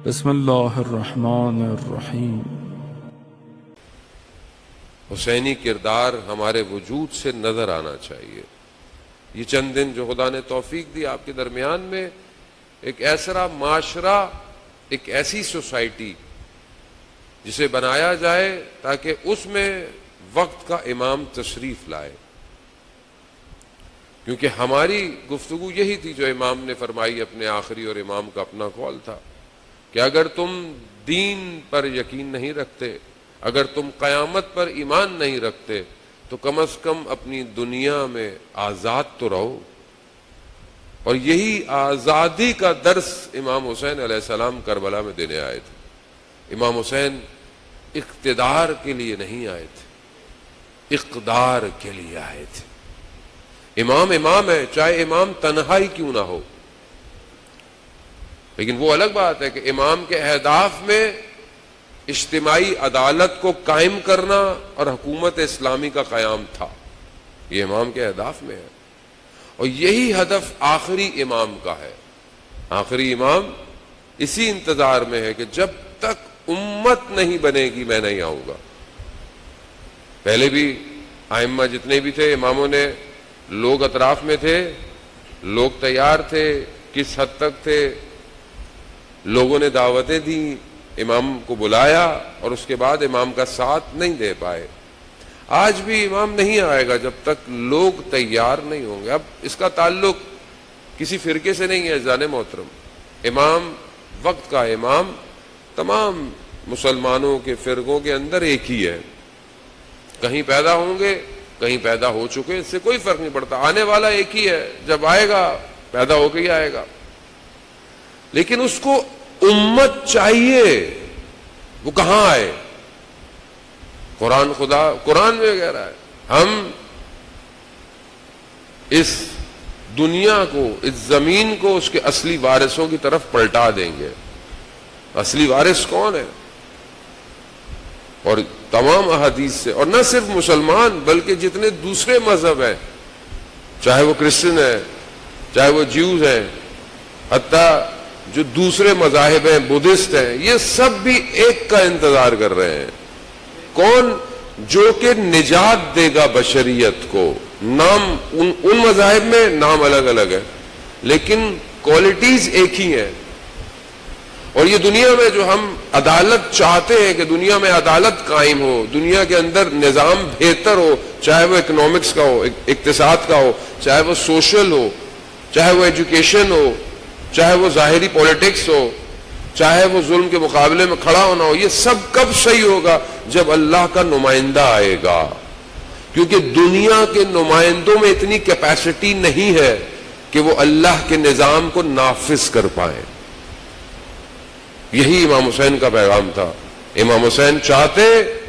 بسم اللہ الرحمن الرحیم۔ حسینی کردار ہمارے وجود سے نظر آنا چاہیے۔ یہ چند دن جو خدا نے توفیق دی آپ کے درمیان میں، ایک ایسا معاشرہ، ایک ایسی سوسائٹی جسے بنایا جائے تاکہ اس میں وقت کا امام تشریف لائے، کیونکہ ہماری گفتگو یہی تھی جو امام نے فرمائی اپنے آخری، اور امام کا اپنا قول تھا کہ اگر تم دین پر یقین نہیں رکھتے، اگر تم قیامت پر ایمان نہیں رکھتے، تو کم از کم اپنی دنیا میں آزاد تو رہو۔ اور یہی آزادی کا درس امام حسین علیہ السلام کربلا میں دینے آئے تھے۔ امام حسین اقتدار کے لیے نہیں آئے تھے، اقدار کے لیے آئے تھے۔ امام امام ہے، چاہے امام تنہائی کیوں نہ ہو، لیکن وہ الگ بات ہے کہ امام کے اہداف میں اجتماعی عدالت کو قائم کرنا اور حکومت اسلامی کا قیام تھا۔ یہ امام کے اہداف میں ہے، اور یہی ہدف آخری امام کا ہے۔ آخری امام اسی انتظار میں ہے کہ جب تک امت نہیں بنے گی میں نہیں آؤں گا۔ پہلے بھی ائمہ جتنے بھی تھے، اماموں نے، لوگ اطراف میں تھے، لوگ تیار تھے، کس حد تک تھے، لوگوں نے دعوتیں دیں، امام کو بلایا، اور اس کے بعد امام کا ساتھ نہیں دے پائے۔ آج بھی امام نہیں آئے گا جب تک لوگ تیار نہیں ہوں گے۔ اب اس کا تعلق کسی فرقے سے نہیں ہے جان محترم، امام، وقت کا امام تمام مسلمانوں کے فرقوں کے اندر ایک ہی ہے۔ کہیں پیدا ہوں گے، کہیں پیدا ہو چکے، اس سے کوئی فرق نہیں پڑتا، آنے والا ایک ہی ہے، جب آئے گا پیدا ہو کے ہی آئے گا۔ لیکن اس کو امت چاہیے، وہ کہاں آئے؟ قرآن میں کہہ رہا ہے ہم اس دنیا کو، اس زمین کو اس کے اصلی وارثوں کی طرف پلٹا دیں گے۔ اصلی وارث کون ہے؟ اور تمام احادیث سے، اور نہ صرف مسلمان بلکہ جتنے دوسرے مذہب ہیں، چاہے وہ کرسچن ہیں، چاہے وہ جیوز ہیں، حتیٰ جو دوسرے مذاہب ہیں، بدھسٹ ہیں، یہ سب بھی ایک کا انتظار کر رہے ہیں۔ کون؟ جو کہ نجات دے گا بشریت کو۔ نام ان مذاہب میں نام الگ الگ ہے، لیکن کوالٹیز ایک ہی ہیں۔ اور یہ دنیا میں جو ہم عدالت چاہتے ہیں کہ دنیا میں عدالت قائم ہو، دنیا کے اندر نظام بہتر ہو، چاہے وہ اکنامکس کا ہو، اقتصاد کا ہو، چاہے وہ سوشل ہو، چاہے وہ ایجوکیشن ہو، چاہے وہ ظاہری پولیٹکس ہو، چاہے وہ ظلم کے مقابلے میں کھڑا ہونا ہو، یہ سب کب صحیح ہوگا؟ جب اللہ کا نمائندہ آئے گا، کیونکہ دنیا کے نمائندوں میں اتنی کیپیسٹی نہیں ہے کہ وہ اللہ کے نظام کو نافذ کر پائیں۔ یہی امام حسین کا پیغام تھا۔ امام حسین چاہتے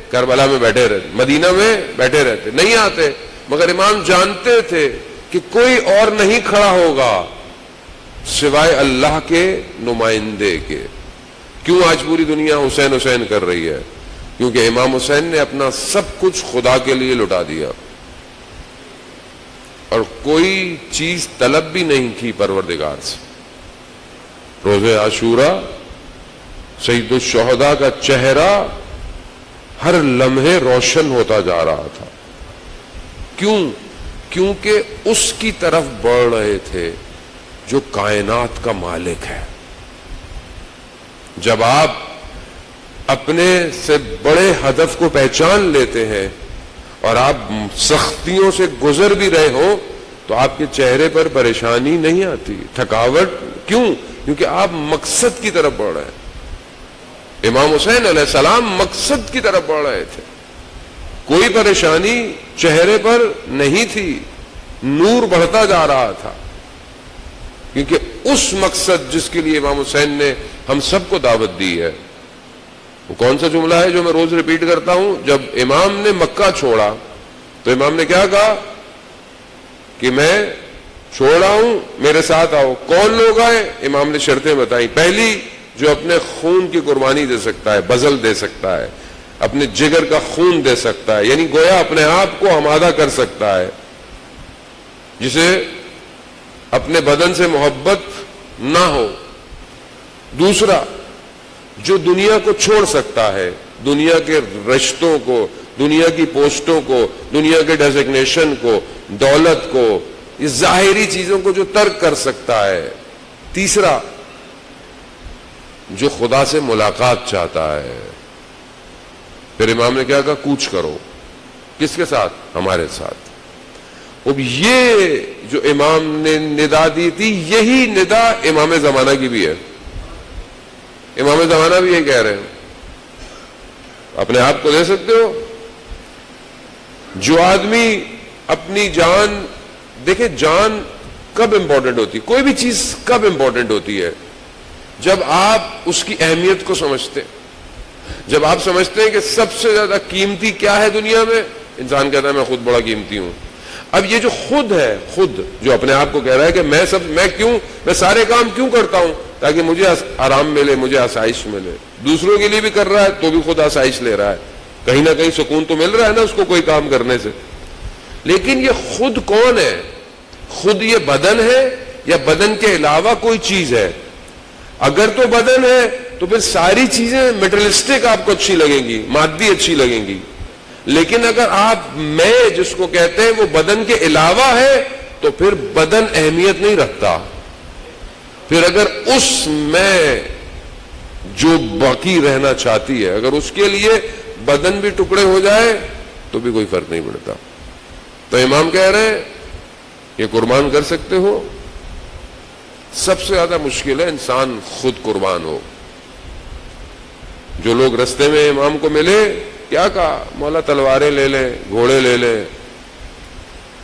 کربلا میں بیٹھے رہتے، مدینہ میں بیٹھے رہتے، نہیں آتے، مگر امام جانتے تھے کہ کوئی اور نہیں کھڑا ہوگا سوائے اللہ کے نمائندے کے۔ کیوں آج پوری دنیا حسین حسین کر رہی ہے؟ کیونکہ امام حسین نے اپنا سب کچھ خدا کے لیے لٹا دیا، اور کوئی چیز طلب بھی نہیں کی پروردگار سے۔ روز عاشورہ سید الشہداء کا چہرہ ہر لمحے روشن ہوتا جا رہا تھا۔ کیوں؟ کیونکہ اس کی طرف بڑھ رہے تھے جو کائنات کا مالک ہے۔ جب آپ اپنے سے بڑے ہدف کو پہچان لیتے ہیں اور آپ سختیوں سے گزر بھی رہے ہو تو آپ کے چہرے پر پریشانی نہیں آتی، تھکاوٹ۔ کیوں؟ کیونکہ آپ مقصد کی طرف بڑھ رہے ہیں۔ امام حسین علیہ السلام مقصد کی طرف بڑھ رہے تھے، کوئی پریشانی چہرے پر نہیں تھی، نور بڑھتا جا رہا تھا، کیونکہ اس مقصد جس کے لیے امام حسین نے ہم سب کو دعوت دی ہے۔ وہ کون سا جملہ ہے جو میں روز ریپیٹ کرتا ہوں؟ جب امام نے مکہ چھوڑا تو امام نے کیا کہا کہ میں چھوڑ رہا ہوں، میرے ساتھ آؤ۔ کون لوگ آئے؟ امام نے شرطیں بتائی۔ پہلی، جو اپنے خون کی قربانی دے سکتا ہے، بذل دے سکتا ہے، اپنے جگر کا خون دے سکتا ہے، یعنی گویا اپنے آپ کو آمادہ کر سکتا ہے، جسے اپنے بدن سے محبت نہ ہو. دوسرا جو دنیا کو چھوڑ سکتا ہے, دنیا کے رشتوں کو, دنیا کی پوسٹوں کو, دنیا کے ڈیزگنیشن کو, دولت کو, اس ظاہری چیزوں کو جو ترک کر سکتا ہے. تیسرا جو خدا سے ملاقات چاہتا ہے. پھر امام نے کیا کہا؟ کوچ کرو. کس کے ساتھ؟ ہمارے ساتھ. اب یہ جو امام نے ندا دی تھی, یہی ندا امام زمانہ کی بھی ہے. امام زمانہ بھی یہ کہہ رہے ہیں. اپنے آپ کو دے سکتے ہو؟ جو آدمی اپنی جان, دیکھیں جان کب امپورٹنٹ ہوتی, کوئی بھی چیز کب امپورٹنٹ ہوتی ہے؟ جب آپ اس کی اہمیت کو سمجھتے, جب آپ سمجھتے ہیں کہ سب سے زیادہ قیمتی کیا ہے دنیا میں. انسان کہتا ہے میں خود بڑا قیمتی ہوں. اب یہ جو خود ہے, خود جو اپنے آپ کو کہہ رہا ہے کہ میں سارے کام کیوں کرتا ہوں؟ تاکہ مجھے آرام ملے, مجھے آسائش ملے. دوسروں کے لیے بھی کر رہا ہے تو بھی خود آسائش لے رہا ہے, کہیں نہ کہیں سکون تو مل رہا ہے نا اس کو کوئی کام کرنے سے. لیکن یہ خود کون ہے؟ خود یہ بدن ہے یا بدن کے علاوہ کوئی چیز ہے؟ اگر تو بدن ہے تو پھر ساری چیزیں میٹریلسٹک آپ کو اچھی لگیں گی, مادی اچھی لگیں گی. لیکن اگر آپ میں جس کو کہتے ہیں وہ بدن کے علاوہ ہے تو پھر بدن اہمیت نہیں رکھتا. پھر اگر اس میں جو باقی رہنا چاہتی ہے, اگر اس کے لیے بدن بھی ٹکڑے ہو جائے تو بھی کوئی فرق نہیں پڑتا. تو امام کہہ رہے ہیں یہ قربان کر سکتے ہو. سب سے زیادہ مشکل ہے انسان خود قربان ہو. جو لوگ رستے میں امام کو ملے, کیا کہا؟ مولا تلواریں لے لیں, گھوڑے لے لیں,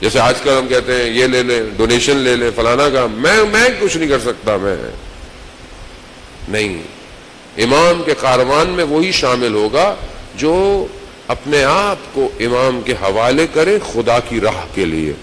جیسے آج کل ہم کہتے ہیں یہ لے لیں, ڈونیشن لے لیں, فلانا کام. میں کچھ نہیں کر سکتا. میں نہیں. امام کے کاروان میں وہی شامل ہوگا جو اپنے آپ کو امام کے حوالے کرے خدا کی راہ کے لیے.